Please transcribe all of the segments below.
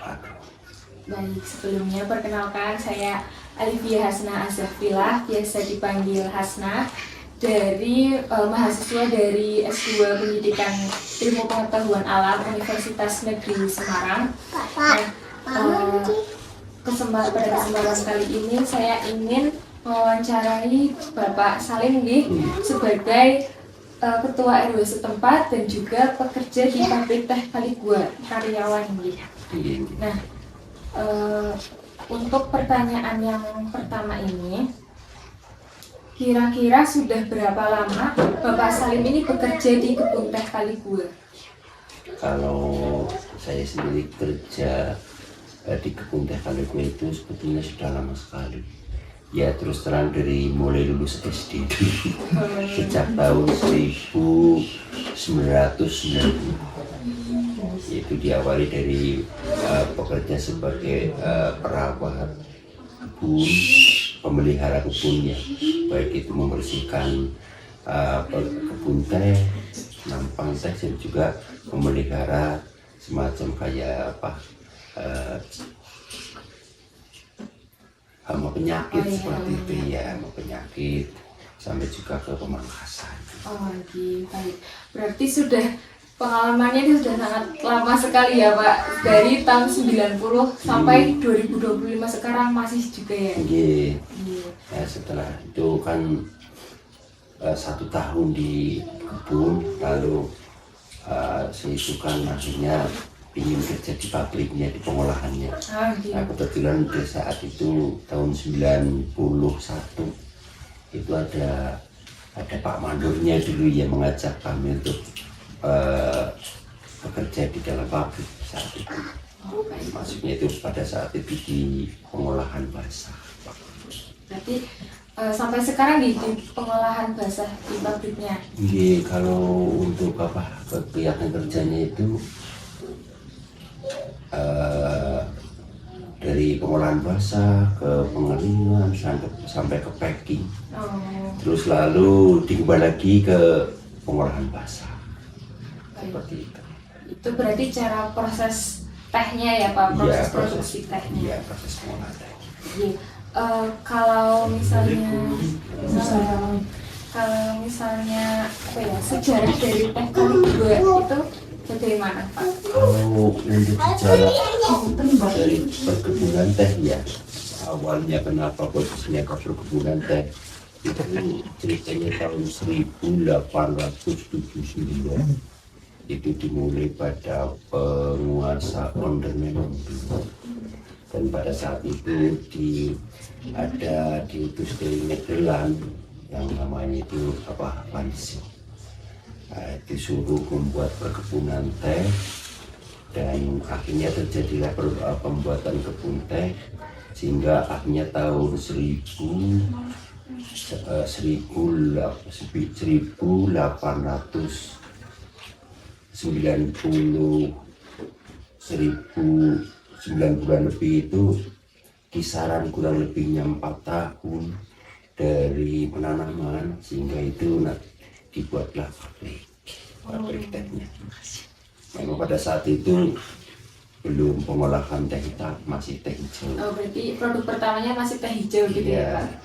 wabarakatuh. Baik, sebelumnya perkenalkan saya Alivia Hasna Azahfilah, biasa dipanggil Hasna, dari mahasiswa dari S2 Pendidikan Ilmu Pengetahuan Alam Universitas Negeri Semarang. Pada kesempatan kali ini saya ingin mewawancarai Bapak Salim nih sebagai Ketua RW setempat dan juga pekerja di pabrik teh Kaligua, karyawan nih. Nah, untuk pertanyaan yang pertama ini, kira-kira sudah berapa lama Bapak Salim ini bekerja di kebun teh Kaligua? Kalau saya sendiri kerja di kebun teh Kaligua itu sebetulnya sudah lama sekali. Ya terus terang dari mulai lulus SD sejak tahun 1990. Itu diawali dari pekerja sebagai perawat kebun, pemelihara kebunnya, baik itu membersihkan kebun teh, nampang teh, dan juga memelihara semacam kayak hama penyakit seperti itu ya, hama penyakit sampai juga ke pemangkasan. Oh, baik. Berarti pengalamannya itu sudah sangat lama sekali ya Pak, dari tahun 90 sampai 2025 sekarang masih juga ya? Iya. Ya, setelah itu kan 1 tahun di kebun, lalu saya itu kan akhirnya ingin kerja di pabriknya, di pengolahannya. Nah, kebetulan di saat itu tahun 91 itu ada Pak Mandornya dulu yang mengajak kami untuk bekerja di dalam pabrik saat itu. Maksudnya itu pada saat itu di pengolahan basah. Berarti sampai sekarang di pengolahan basah di pabriknya? Iya, kalau untuk kegiatan kerjanya itu dari pengolahan basah ke pengeringan sampai ke packing. Terus lalu dikembali lagi ke pengolahan basah. Seperti itu. Itu berarti cara proses tehnya ya Pak, proses produksi tehnya. Iya, proses pengolahan teh. Kalau misalnya sejarah dari teh Kaligua itu bagaimana Pak? Kalau untuk sejarah dari perkebunan teh ya, awalnya kenapa posisinya perkebunan teh itu ceritanya tahun 1879. Itu dimulai pada penguasa Ondernemen dulu, dan pada saat itu diutus dari Nederland yang namanya itu Bansi. Disuruh membuat perkebunan teh, dan akhirnya terjadilah pembuatan kebun teh, sehingga akhirnya tahun 9 bulan lebih itu kisaran kurang lebihnya 4 tahun dari penanaman, sehingga itu dibuatlah pabrik tehnya. Memang pada saat itu belum pengolahan teh hitam, masih teh hijau. Oh, berarti produk pertamanya masih teh hijau gitu ya Pak? Iya.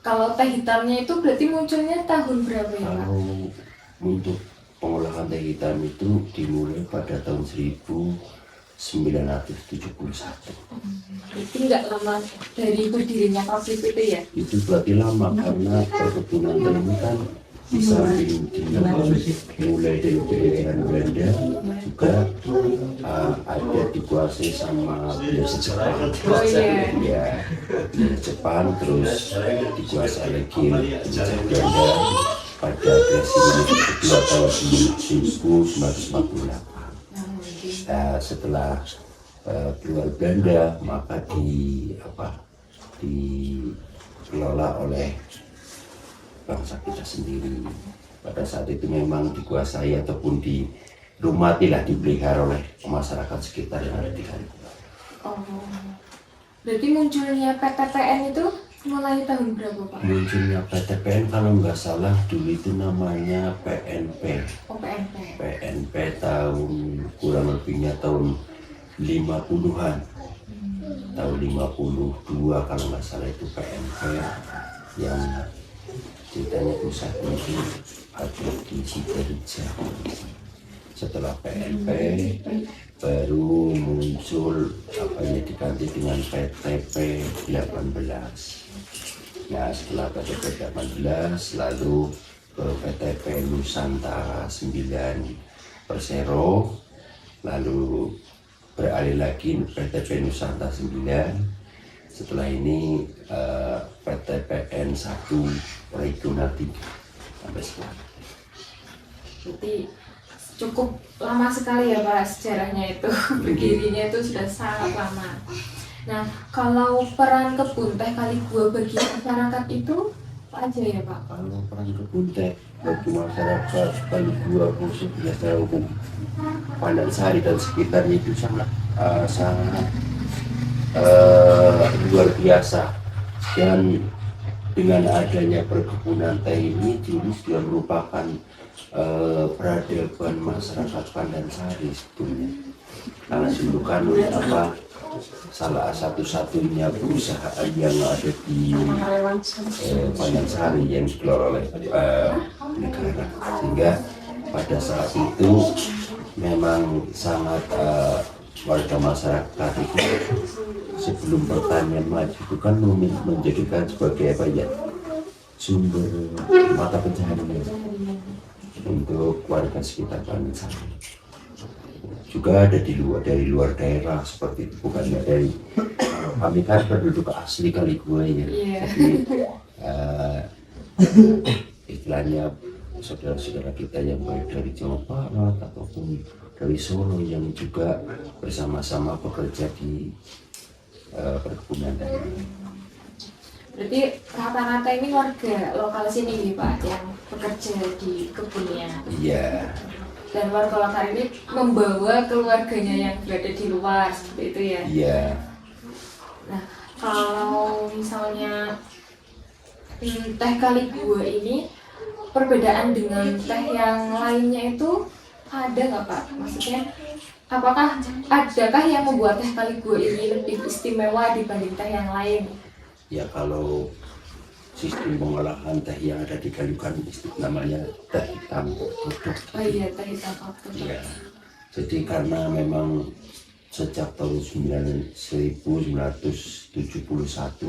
Kalau teh hitamnya itu berarti munculnya tahun berapa ya Pak? Kalau untuk pengolahan teh hitam itu dimulai pada tahun 1971. Itu nggak lama dari berdirinya pabrik itu ya? Itu berarti lama, karena perkebunan teh ini kan di samping mulai dari penjajahan Belanda juga ada dikuasai sama Jepang. Ya, Jepang, terus dikuasai lagi penjajah Belanda pada agresi kedua tahun 1948. Setelah keluar Belanda, maka dikelola oleh bangsa kita sendiri. Pada saat itu memang dikuasai ataupun dirumatilah, dipelihara oleh masyarakat sekitar yang ada di Kaligua. Oh, berarti munculnya PTPN itu mulai tahun berapa Pak? Munculnya PTPN kalau nggak salah dulu itu namanya PNP. Oh, PNP. PNP tahun kurang lebihnya tahun 50-an, tahun 52 kalau nggak salah itu PMP yang ceritanya pusatnya itu ada di Sidoarjo. Setelah PMP baru muncul diganti dengan PTP 18. Nah setelah PTP 18 lalu ke PTP Nusantara 9 Persero, lalu beralih lagi PTP Nusantara 9. Setelah ini PTPN 1 Regional 3 sampai sekarang. Berarti cukup lama sekali ya Pak sejarahnya itu. Berdirinya itu sudah sangat lama. Nah, kalau peran kebun teh Kaligua bagi masyarakat itu apa aja ya Pak? Kalau peran kebun teh bagi masyarakat Kaligua khususnya hukum Pandansari dan sekitarnya itu sangat luar biasa. Dan dengan adanya perkebunan teh ini dulu sudah merupakan peradaban masyarakat Pandansari sebetulnya, karena dulu kan salah satu-satunya perusahaan yang ada di Pandansari yang dikelola oleh negara, sehingga pada saat itu memang sangat warga masyarakat itu sebelum pertanian maju itu kan menjadikan sebagai sumber mata pencaharian untuk warga sekitar Pandansari. Juga ada dari luar daerah seperti itu, bukannya dari kami kan penduduk asli Kaligua ya. Jadi istilahnya saudara-saudara kita yang baik dari Jawa Barat ataupun dari Solo yang juga bersama-sama bekerja di perkebunan teh. Berarti rata-rata ini warga lokal sini Pak yang bekerja di kebunnya. Iya. Dan warga lokal ini membawa keluarganya yang berada di luar seperti itu ya. Iya. Nah, kalau misalnya teh Kaligua ini perbedaan dengan teh yang lainnya itu ada nggak Pak? Maksudnya adakah yang membuat teh Kaligua ini lebih istimewa dibanding teh yang lain? Ya kalau sistem pengolahan teh yang ada di Kaligua namanya teh hitam ortodok. Oh iya, teh hitam ortodok. Ya. Jadi karena memang sejak tahun 1971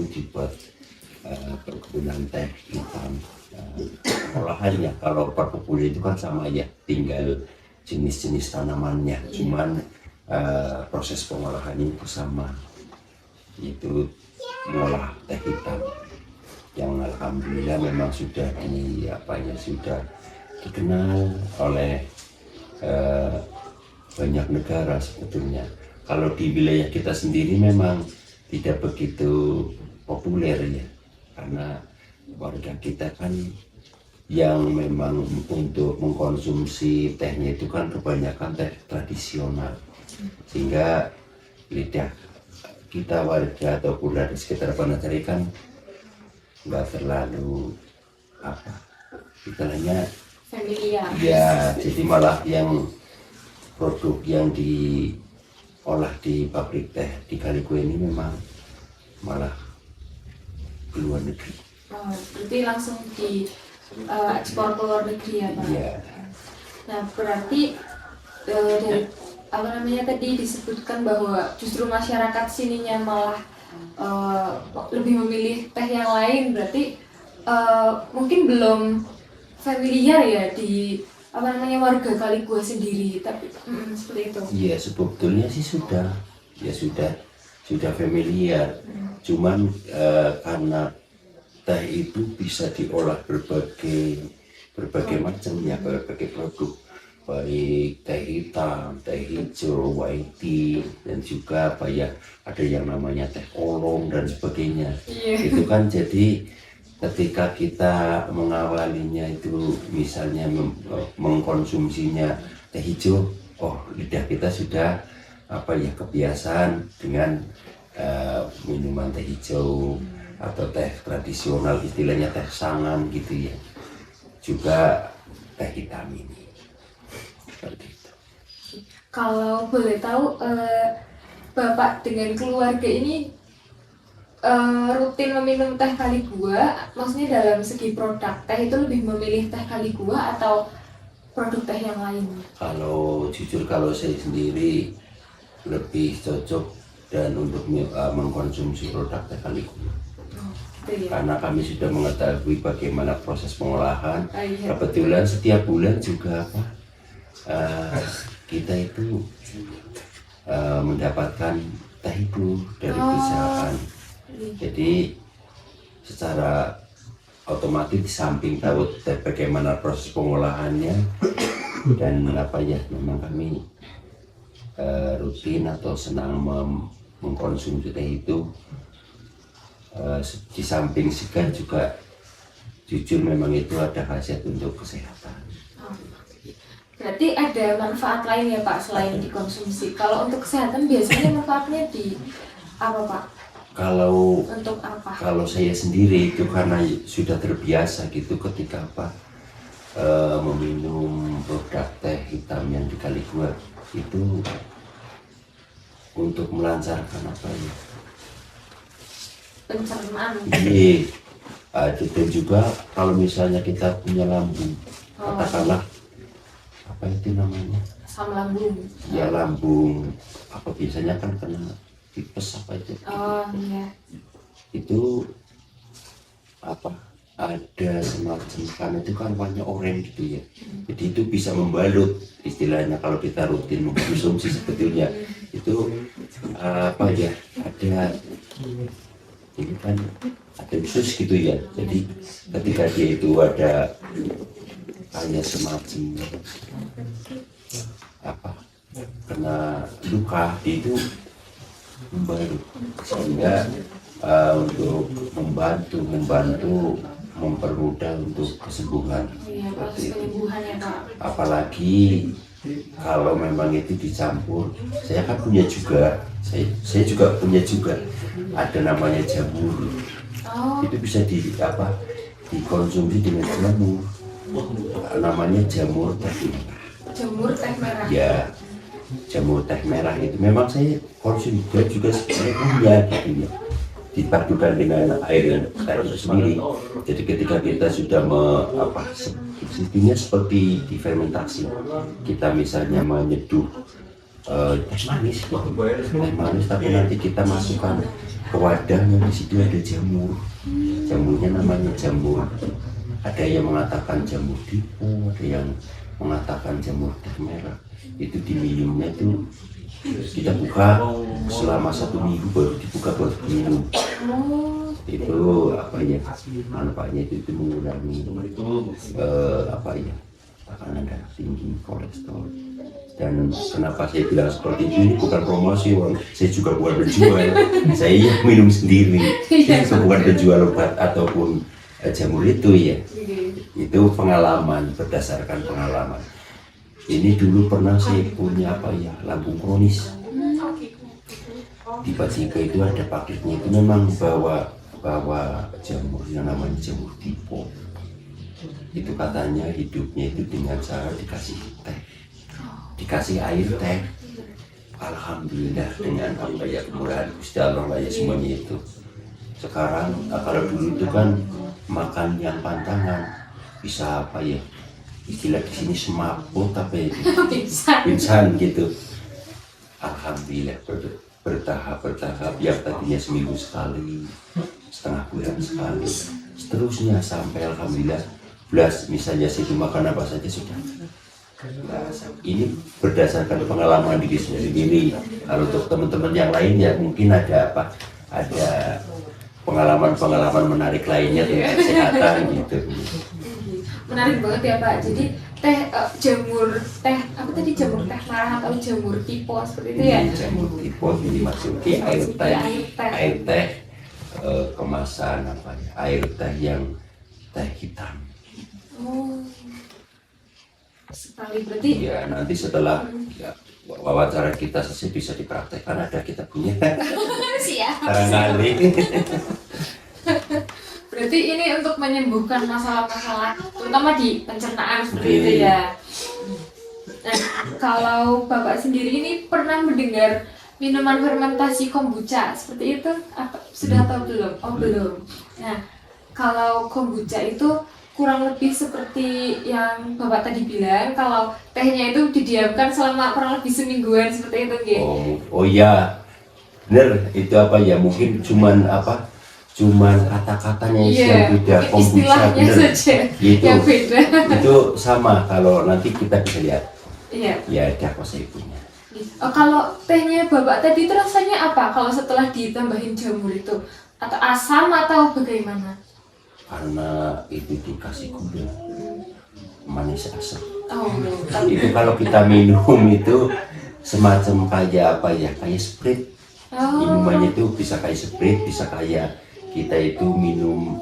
dibuat perkebunan teh hitam. Pengolahannya kalau perkebunan itu kan sama ya, tinggal jenis-jenis tanamannya, cuman proses pengolahannya itu sama, itu mengolah teh hitam yang alhamdulillah memang sudah sudah dikenal oleh banyak negara sebetulnya. Kalau di wilayah kita sendiri memang tidak begitu populer ya, karena warga kita kan yang memang untuk mengkonsumsi tehnya itu kan kebanyakan teh tradisional, sehingga lidah kita warga ataupun dari sekitar Pandansari kan nggak terlalu istilahnya familiar. Ya, jadi malah yang produk yang diolah di pabrik teh di Kaligua ini memang malah ke luar negeri. Oh, berarti langsung di ekspor ke luar negeri ya Pak? Iya. Nah berarti dari tadi disebutkan bahwa justru masyarakat sininya malah lebih memilih teh yang lain, berarti mungkin belum familiar ya di warga Kaligua sendiri, tapi seperti itu. Iya, sebetulnya sih sudah familiar. Cuman karena teh itu bisa diolah berbagai macam ya, berbagai produk, baik teh hitam, teh hijau, white tea, dan juga ada yang namanya teh oolong dan sebagainya. Itu kan jadi ketika kita mengawalinya itu misalnya mengkonsumsinya teh hijau, lidah kita sudah kebiasaan dengan minuman teh hijau atau teh tradisional, istilahnya teh sangan gitu ya. Juga teh hitam ini seperti itu. Kalau boleh tahu Bapak dengan keluarga ini rutin meminum teh Kaligua, maksudnya dalam segi produk teh itu lebih memilih teh Kaligua atau produk teh yang lain? Kalau jujur kalau saya sendiri lebih cocok dan untuk mengkonsumsi produk teh Kaligua. Gitu ya? Karena kami sudah mengetahui bagaimana proses pengolahan. Iya. Kebetulan setiap bulan juga kita itu mendapatkan teh itu dari perusahaan. Jadi secara otomatis di samping tahu bagaimana proses pengolahannya dan memang kami rutin atau senang mengkonsumsi teh itu. Di samping segar juga jujur memang itu ada khasiat untuk kesehatan. Berarti ada manfaat lain ya Pak selain dikonsumsi. Kalau untuk kesehatan biasanya manfaatnya di apa Pak? Untuk apa? Kalau saya sendiri itu karena sudah terbiasa gitu ketika meminum produk teh hitam yang di Kaligua itu untuk melancarkan Pencernaan. Iya. Dan juga kalau misalnya kita punya lambung, katakanlah apa itu namanya? Asam lambung. Ya lambung, biasanya kan kena tipes itu? Oh iya. Itu ada semacam karena itu kan warnanya oranye gitu ya. Jadi itu bisa membalut istilahnya kalau kita rutin mengkonsumsi sebetulnya itu ada ini kan ada khusus gitu ya. Jadi ketika dia itu ada hanya semacam kena luka itu membalut sehingga untuk membantu mempermudah untuk kesembuhan. Iya, proses penyembuhan ya Pak. Apalagi kalau memang itu dicampur, saya kan punya juga, saya juga punya ada namanya jamur. Itu bisa dikonsumsi dengan jamur. Namanya jamur teh merah. Jamur teh merah. Ya, jamur teh merah itu memang saya konsumsi juga sebenarnya punya gitu ya. Dipadukan dengan air itu sendiri. Jadi ketika kita sudah seperti difermentasi, kita misalnya menyeduh teh manis, tapi nanti kita masukkan ke wadah yang di situ ada jamur. Jamurnya namanya jamur. Ada yang mengatakan jamur dipo, ada yang mengatakan jamur teh merah. Itu diminumnya itu kita buka selama 1 minggu baru dibuka baru minum. Itu manfaatnya itu mengurangi tekanan darah tinggi, kolesterol. Dan kenapa saya bilang seperti ini bukan promosi, saya juga bukan penjual. Saya minum sendiri, bukan penjual obat ataupun jamur itu ya. Itu pengalaman, berdasarkan pengalaman. Ini dulu pernah saya punya lambung kronis. Tiba-tiba itu ada paketnya itu memang bawa jamur yang namanya jamur dipo. Itu katanya hidupnya itu dengan cara dikasih teh, dikasih air teh. Alhamdulillah dengan kemurahan Gusti Allah lah ya semuanya itu. Sekarang kalau dulu itu kan makan yang pantangan bisa istilah di sini semaput tapi pingsan gitu. Alhamdulillah bertahap yang tadinya seminggu sekali, setengah bulan sekali, seterusnya sampai alhamdulillah misalnya situ makan apa saja sudah. Nah, ini berdasarkan pengalaman diri sendiri. Kalau untuk teman-teman yang lain ya mungkin ada pengalaman menarik lainnya tentang kesehatan gitu. Menarik banget ya Pak. Jadi jamur teh merah atau jamur tipo seperti itu ya? Jamur tipo dimasuki air teh kemasan air teh yang teh hitam. Sekali berarti? Ya nanti setelah wawancara kita selesai bisa dipraktekkan, ada kita punya. Siap. Barangkali. Berarti ini untuk menyembuhkan masalah-masalah terutama di pencernaan seperti itu ya. Nah, kalau Bapak sendiri ini pernah mendengar minuman fermentasi kombucha seperti itu apa sudah tahu belum? Oh belum. Nah kalau kombucha itu kurang lebih seperti yang Bapak tadi bilang, kalau tehnya itu didiamkan selama kurang lebih semingguan seperti itu gitu. Oh iya, bener itu apa ya, mungkin cuman kata-katanya yang beda, kombucha istilahnya bener saja gitu. yang beda. Itu sama, kalau nanti kita bisa lihat. Iya. Ya ada kuasa ibunya. Kalau tehnya Bapak tadi itu rasanya apa kalau setelah ditambahin jamur itu? Atau asam atau bagaimana? Karena itu dikasih gula, manis asam. Oh, Itu kalau kita minum itu semacam kayak apa ya, kayak Sprite. Minumannya itu bisa kayak Sprite, bisa kayak kita itu minum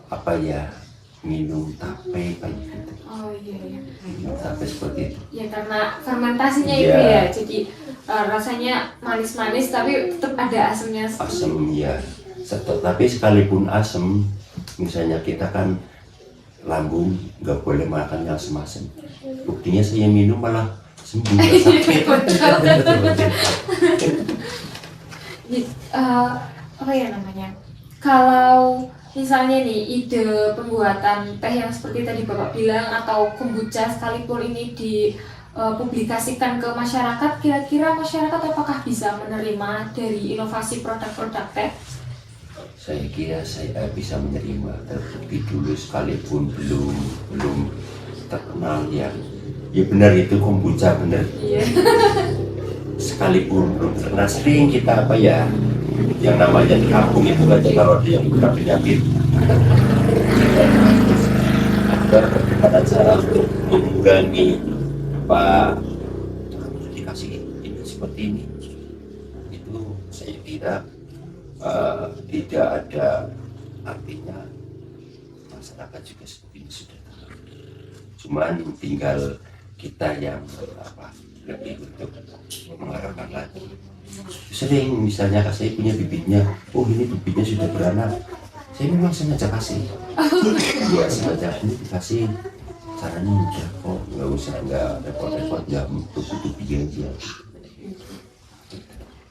apa ya, minum tape kayak gitu. Oh iya. Minum tape seperti itu. Ya karena fermentasinya Iya. itu ya, jadi rasanya manis-manis tapi tetap ada asamnya. Asam ya. Tapi sekalipun asam, misalnya kita kan lambung nggak boleh makan yang asam-asam. Buktinya saya minum malah sembuh. Nggak sakit. Apa ya namanya? Kalau misalnya nih ide pembuatan teh yang seperti tadi Bapak bilang atau kombucha sekalipun ini dipublikasikan ke masyarakat, kira-kira masyarakat apakah bisa menerima dari inovasi produk-produk teh? Saya kira saya bisa menerima, terbukti dulu sekalipun belum terkenal ya benar itu kombucha benar. Iya. Sekalipun belum terkenal, sering kita apa ya, yang namanya di kampung itu aja kalau ada yang penyakit ada bagaimana cara untuk mengurangi apa, dikasih ini seperti ini, itu saya kira tidak ada artinya, masyarakat juga seperti ini sudah tahu, cuman tinggal kita yang lebih untuk mengarahkan lagi. Sering misalnya saya punya bibitnya, oh ini bibitnya sudah beranak, saya memang sengaja kasih, ya sengaja ini dikasih, caranya mudah kok, nggak repot-repot, nggak tutup-tutupi aja.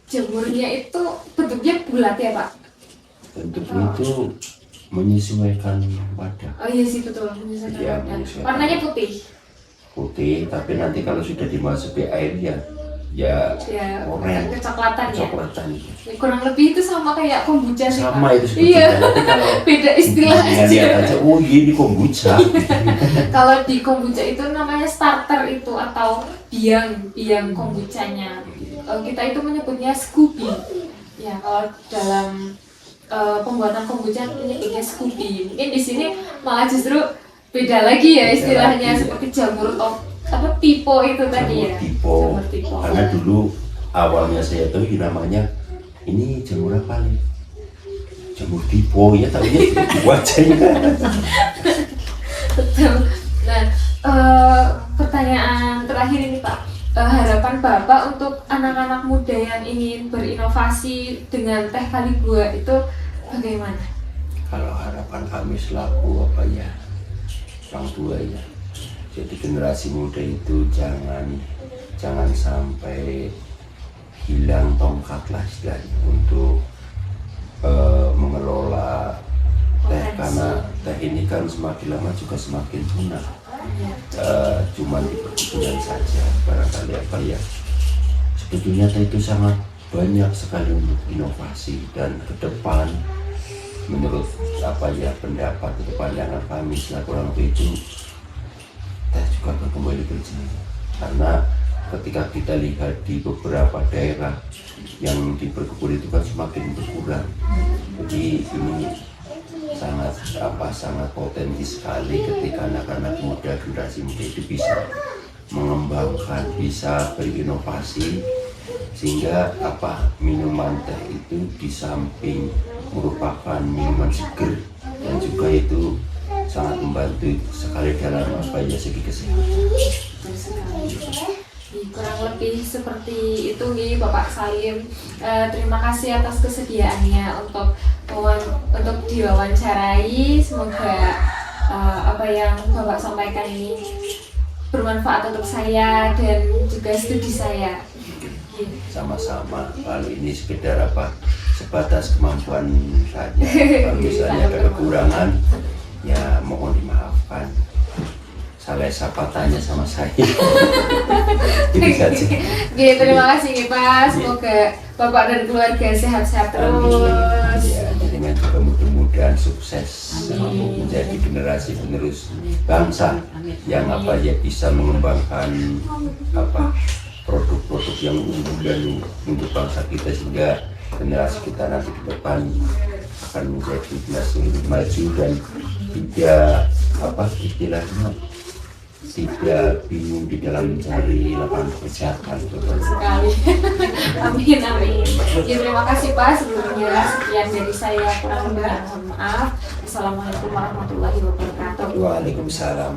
Jamurnya itu bentuknya bulat ya Pak? Bentuknya itu menyesuaikan wadah. Oh iya sih betul, menyesuaikan Iya, wadah. menyesuaikan. Warnanya putih, Tapi nanti kalau sudah dimasuki air ya oranye, kecoklatan ya. coklatan. Ya, kurang lebih itu sama kayak kombucha sih Sama Pak. itu sebetulnya. Iya. Nanti kalau Beda istilah lihat aja. aja, oh ini kombucha. Kalau di kombucha itu namanya starter itu atau biang kombuchanya. Kita itu menyebutnya Scooby. Ya kalau dalam pembuatan kombucha menyebutnya Scooby. Mungkin di sini malah justru beda lagi ya istilahnya, seperti jamur apa tipo itu tadi ya. Jamur tipo. Tipo. Karena dulu awalnya saya tahu namanya ini jamur apa nih? Jamur tipo ya, tahunya tipo aja ya. Betul. Nah, pertanyaan terakhir ini Pak, harapan Bapak untuk anak-anak muda yang ingin berinovasi dengan teh Kaligua itu bagaimana? Kalau harapan kami selaku apa ya, orang tua ya, jadi generasi muda itu jangan sampai hilang tongkat lah istilahnya untuk mengelola teh, karena teh ini kan semakin lama juga semakin punah. Cuman di perkebunan saja barangkali apa ya, sebetulnya teh itu sangat banyak sekali untuk inovasi, dan ke depan menurut apa ya pendapat atau pandangan kami selaku orang tua itu, teh juga akan kembali berjaya, karena ketika kita lihat di beberapa daerah yang di perkebunan itu kan semakin berkurang. Jadi ini sangat potensi sekali ketika anak-anak muda, generasi muda itu bisa mengembangkan, bisa berinovasi, sehingga minuman teh itu di samping merupakan minuman seger dan juga itu sangat membantu sekali dalam segi kesehatan. Kurang lebih seperti itu nih Bapak Salim. Terima kasih atas kesediaannya untuk diwawancarai. Semoga apa yang Bapak sampaikan ini bermanfaat untuk saya dan juga studi saya. sama-sama. Kalau ini sekedar apa, sebatas kemampuan saja. Kalau misalnya ada kekurangan, ya mohon dimaafkan. Salah siapa tanya sama saya. Itu saja. Oke, terima kasih Pak. Semoga Bapak dan keluarga sehat-sehat terus. Ya, dengan juga mudah-mudahan sukses menjadi generasi penerus bangsa yang apa ya bisa mengembangkan apa produk-produk yang unggul dan untuk bangsa kita, sehingga generasi kita nanti ke depan akan menjadi generasi yang lebih maju dan tidak apa istilahnya tidak bingung di dalam mencari lapangan pekerjaan. Sekali. Amin, amin. Ya, terima kasih Pak. Sebelumnya sekian dari saya, kurang lebih mohon maaf. Assalamualaikum warahmatullahi wabarakatuh. Waalaikumsalam.